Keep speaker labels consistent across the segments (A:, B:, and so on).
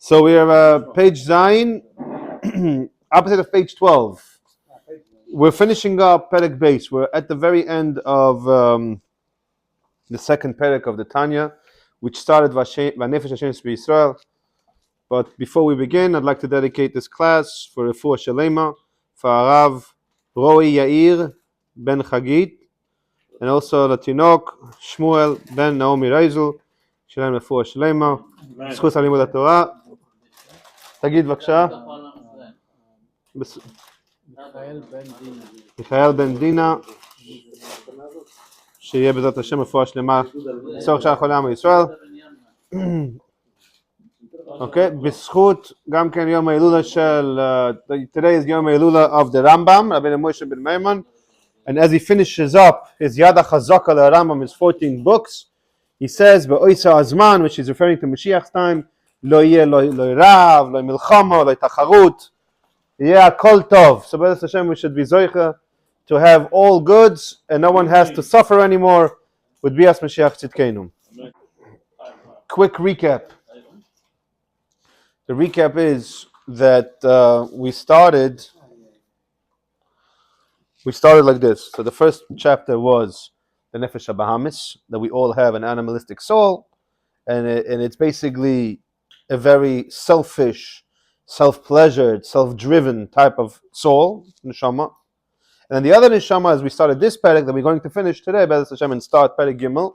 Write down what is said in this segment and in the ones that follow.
A: So we have page 9, opposite of page 12. We're finishing up Perek Beis. We're at the very end of the second Perek of the Tanya, which started Vanefesh Hashem B'Yisrael. But before we begin, I'd like to dedicate this class for Refuah Shalema, for Arav Roy Yair Ben Chagit, and also Latinok Shmuel Ben Naomi Reizel, Shalem Refuah Shalema, Zchus Halimud HaTorah. תגיד בבקשה. מיכאל בן דינה, שיהיה בעזרת השם רפואה שלמה לצורך שאר חולי עם ישראל. אוקיי, בזכות גם כן יום ההילולה של today is יום ההילולה of the Rambam, Rabbeinu Moshe ben Maimon, and as he finishes up his Yad HaChazaka Rambam, his 14 books, he says באויסה הזמן, which is referring to Mashiach's time, לא יהיה לא רב, לא מלחמה, לא תחרות, יהיה הכל טוב. So בעזרת השם we should be zoicha to have all goods and no one has to suffer anymore with Bias Mashiach Tzidkenu. Quick recap. The recap is that we started like this. So the first chapter was the Nefesh HaBahamis, that we all have an animalistic soul, and it's basically a very selfish, self-pleasured, self-driven type of soul, neshama. And then the other neshama, as we started this perek that we're going to finish today, B'ezras Hashem, and start perek Gimel,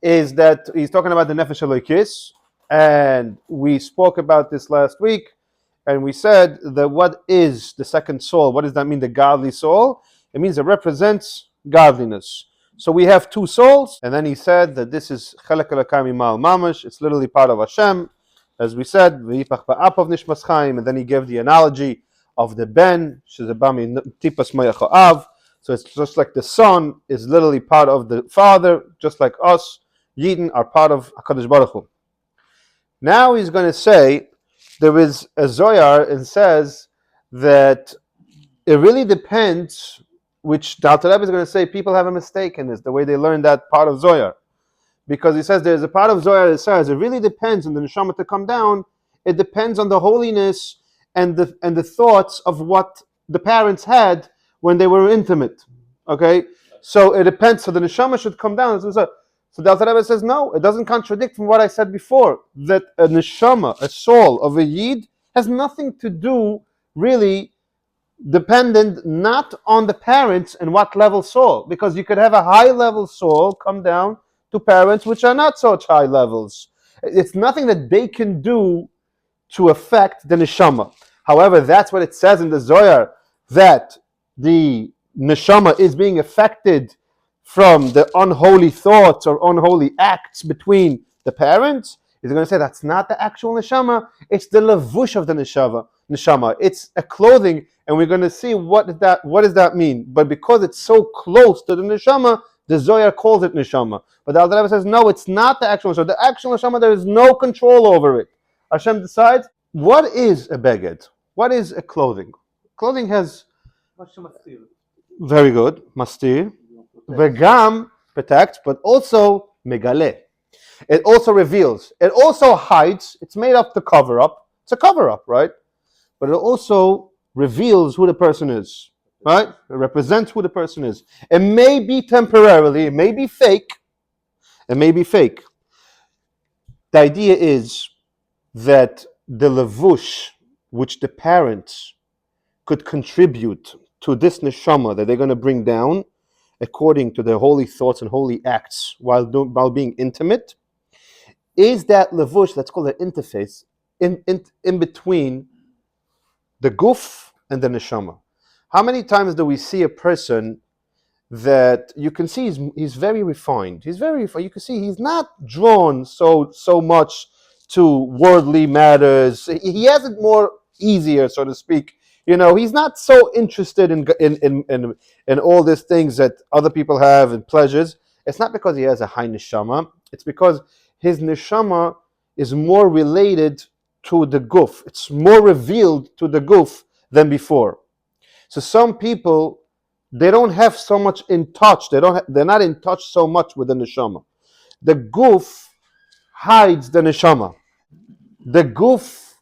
A: is that he's talking about the Nefesh Elokis, and we spoke about this last week, and we said that what is the second soul? What does that mean, the godly soul? It means it represents godliness. So we have two souls, and then he said that this is Chelek Elokay Mimal Mamash, it's literally part of Hashem. As we said, V'yipach ba'apav nishmas chaim, and then he gave the analogy of the ben, shezabami tipas mayach. So it's just like the son is literally part of the father, just like us, Yidden, are part of HaKadosh Baruch Hu. Now he's going to say, there is a Zohar, and says that it really depends, which the Alter Rebbe is going to say, people have a mistake in this, the way they learn that part of Zohar. Because he says there's a part of Zohar that says it really depends on the neshama to come down. It depends on the holiness and the thoughts of what the parents had when they were intimate. Okay, so it depends. So the neshama should come down. So the Alter Rebbe says no, it doesn't contradict from what I said before, that a neshama, a soul of a yid, has nothing to do really dependent not on the parents and what level soul, because you could have a high level soul come down to parents which are not such high levels. It's nothing that they can do to affect the neshama. However, that's what it says in the Zohar, that the neshama is being affected from the unholy thoughts or unholy acts between the parents. He's going to say that's not the actual neshama, it's the levush of the neshama. It's a clothing, and we're going to see what does that mean. But because it's so close to the neshama, the Zohar calls it neshama. But the Alter Rebbe says, no, it's not the actual neshama. The actual neshama, there is no control over it. Hashem decides. What is a beged? What is a clothing? Clothing has... Very good. Mastir. Vegam, protects, but also megale. It also reveals. It also hides. It's made up to cover up. It's a cover up, right? But it also reveals who the person is. Right? It represents who the person is. It may be temporarily, it may be fake. It may be fake. The idea is that the levush, which the parents could contribute to this neshama that they're going to bring down, according to their holy thoughts and holy acts while being intimate, is that levush, that's called an interface, in between the guf and the neshama. How many times do we see a person that you can see he's very refined? He's very refined. You can see he's not drawn so much to worldly matters. He has it more easier, so to speak. You know, he's not so interested in all these things that other people have and pleasures. It's not because he has a high neshama. It's because his neshama is more related to the guf. It's more revealed to the guf than before. So some people, they don't have so much in touch. They're not in touch so much with the neshama. The guf hides the neshama. The guf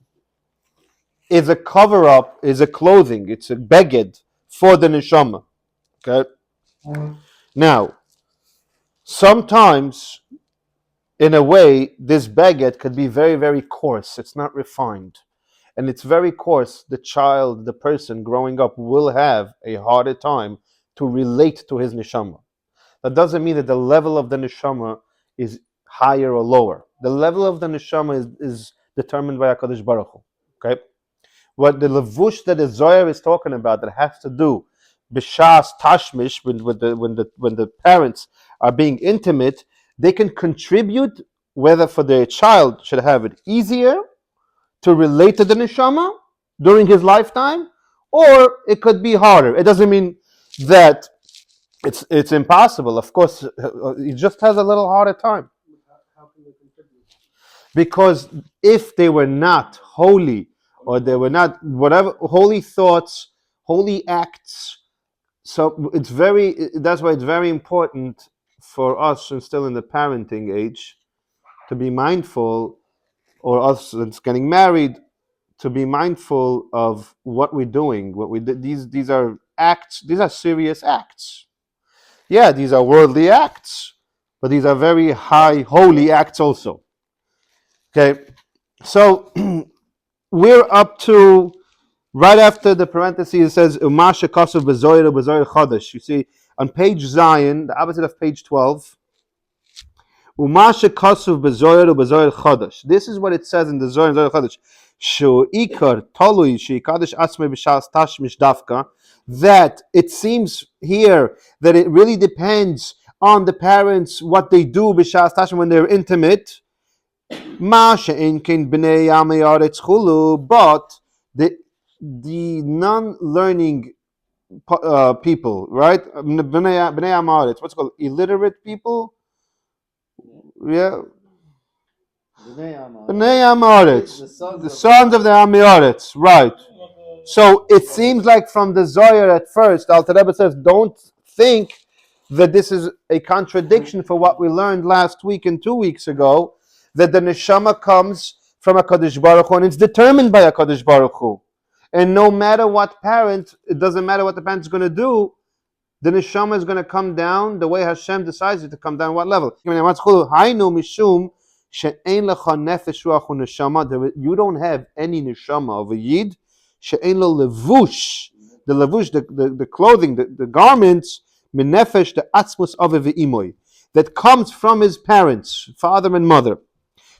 A: is a cover-up, is a clothing, it's a beged for the neshama. Okay? Now, sometimes, in a way, this beged could be very, very coarse. It's not refined. And it's very coarse. The child, the person growing up will have a harder time to relate to his neshama. That doesn't mean that the level of the neshama is higher or lower. The level of the neshama is determined by HaKadosh Baruch Hu. Okay? What the levush that the Zohar is talking about that has to do b'shas tashmish when the parents are being intimate, they can contribute whether for their child should have it easier to relate to the neshama during his lifetime, or it could be harder. It doesn't mean that it's impossible. Of course, he just has a little harder time. How can they contribute? Because if they were not holy, or they were not whatever holy thoughts, holy acts, so that's why it's very important for us, and still in the parenting age, to be mindful, or us that's getting married, to be mindful of what we're doing. What we these are acts. These are serious acts. Yeah, these are worldly acts, but these are very high, holy acts also. Okay, so we're up to right after the parentheses. It says Umasha Kasav Bezoyer Bezoyer Chodesh. You see on page Zion, the opposite of page 12. Umasha Kasav Bezoyer Bezoyer Chodesh. This is what it says in the Zoyer Bezoyer Chodesh. Shu Ikar Tolui Shi Kadesh Asmei B'Shas Tashmish Dafka. That it seems here that it really depends on the parents what they do b'shas tashmish when they're intimate. But the non-learning people, right? Bnei Amaretz, what's it called? Illiterate people? Yeah. Bnei Amaretz. The sons of the Amaretz, right. So it seems like from the Zohar at first, the Alter Rebbe says, don't think that this is a contradiction for what we learned last week and 2 weeks ago, that the neshama comes from HaKadosh Baruch Hu and it's determined by HaKadosh Baruch Hu. And no matter what parent, it doesn't matter what the parent is going to do, the neshama is going to come down the way Hashem decides it to come down. What level? You don't have any neshama of a yid. She'ein lo levush, the clothing, the garments, minefesh, the atzmus aviv ve'imoy, that comes from his parents, father and mother.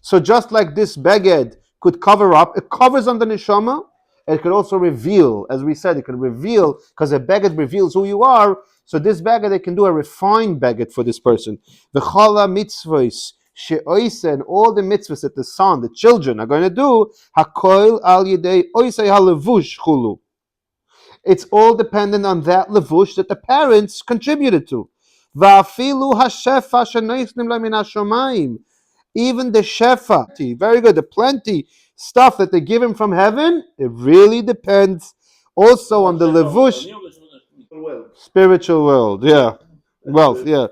A: So just like this beged could cover up, it covers on the neshama, and it could also reveal, as we said, it could reveal, because a beged reveals who you are, so this beged, they can do a refined beged for this person. V'chala mitzvos, she'oise, and all the mitzvahs that the son, the children are going to do, hakoil al yedei oise halevush chulu. It's all dependent on that levush that the parents contributed to. Va'afilu hashefa shenoisnim la min hashomayim. Even the shefa, very good, the plenty stuff that they give him from heaven, it really depends also on the levush. Spiritual world, yeah. Wealth, yeah.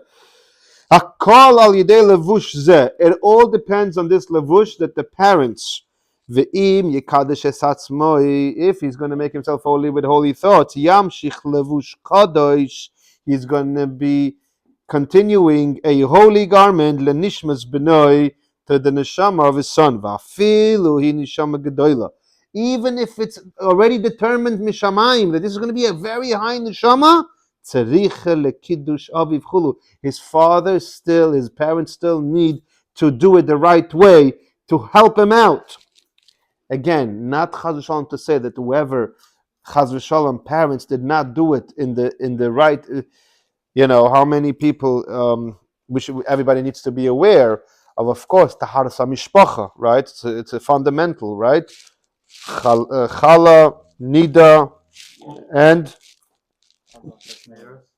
A: Hakol al yidei levush zeh. It all depends on this levush that the parents, ve'im yikadesh es atzmoi, if he's going to make himself holy with holy thoughts, yamshich levush kadosh, he's going to be continuing a holy garment lenishmas benoi, to the neshama of his son. Va'afilu hi neshama gedola. Even if it's already determined mishamayim that this is going to be a very high neshama, his father still, his parents still need to do it the right way to help him out. Again, not chas v'shalom to say that whoever chas v'shalom parents did not do it in the right. How many people everybody needs to be aware of course, taharas hamishpacha, right? It's a fundamental, right? Chala, nida, and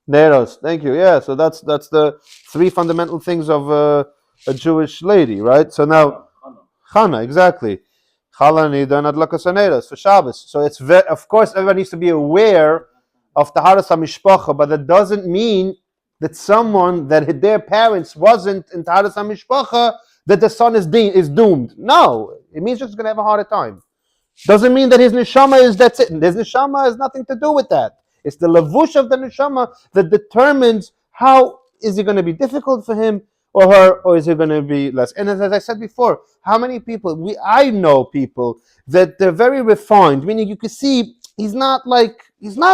A: neros. Thank you. Yeah, so that's the three fundamental things of a Jewish lady, right? So now, Chana, exactly. Chala, nida, and adlakas neros for Shabbos. So it's of course everyone needs to be aware of taharas hamishpacha, but that doesn't mean that someone that their parents wasn't in taharas hamishpacha, that the son is doomed. No, It means just going to have a harder time. Doesn't mean that his neshama is that's it. His neshama has nothing to do with that. It's the levush of the neshama that determines how is it going to be difficult for him or her, or is it going to be less. And as I said before, how many people I know people that they're very refined, meaning you can see he's not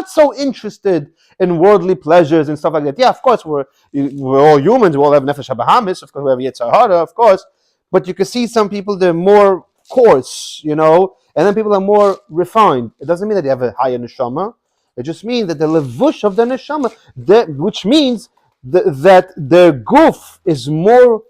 A: so interested in worldly pleasures and stuff like that. Yeah, of course we're all humans. We all have nefesh habahamis. Of course we have yetzer hara, of course. But you can see some people they're more coarse, and then people are more refined. It doesn't mean that they have a higher neshama. It just means that the levush of the neshama, which means that their goof is more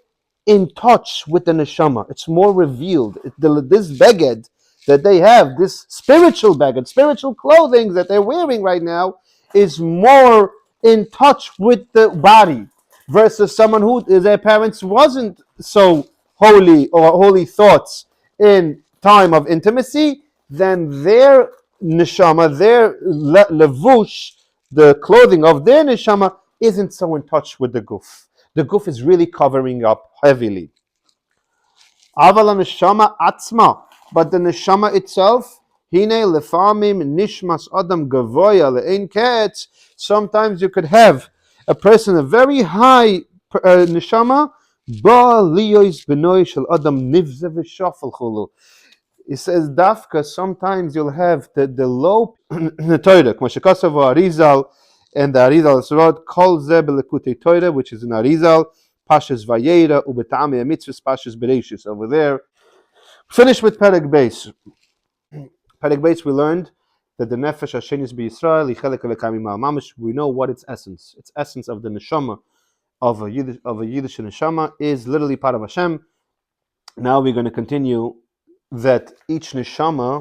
A: in touch with the neshama. It's more revealed. This beged that they have, this spiritual beged, spiritual clothing that they're wearing right now, is more in touch with the body versus someone who their parents wasn't so holy or holy thoughts in time of intimacy, then their neshama, their levush, the clothing of their neshama, isn't so in touch with the guf. The guf is really covering up heavily. Aval neshama atzma, but the neshama itself, hine lefamim nishmas adam gavoya le'ein ketz. Sometimes you could have a person, a very high neshama, ba liyois benoy shel adam nivze v'shafel chulu. It says dafka. Sometimes you'll have the low the Torah, K'mashakasav Arizal, and the Arizal Sirot Kol Ze Belekutei Torah, which is in Arizal, Pashas Vayera Ubetame Mitzvahs Pashas Bereishis. Over there, finish with Perek Beis. Perek Beis, we learned that the Nefesh Hashenis BeYisrael Yichelek Lekami Mal Mamish. We know what its essence. Its essence of the neshama of a Yiddish neshama is literally part of Hashem. Now we're going to continue that each neshama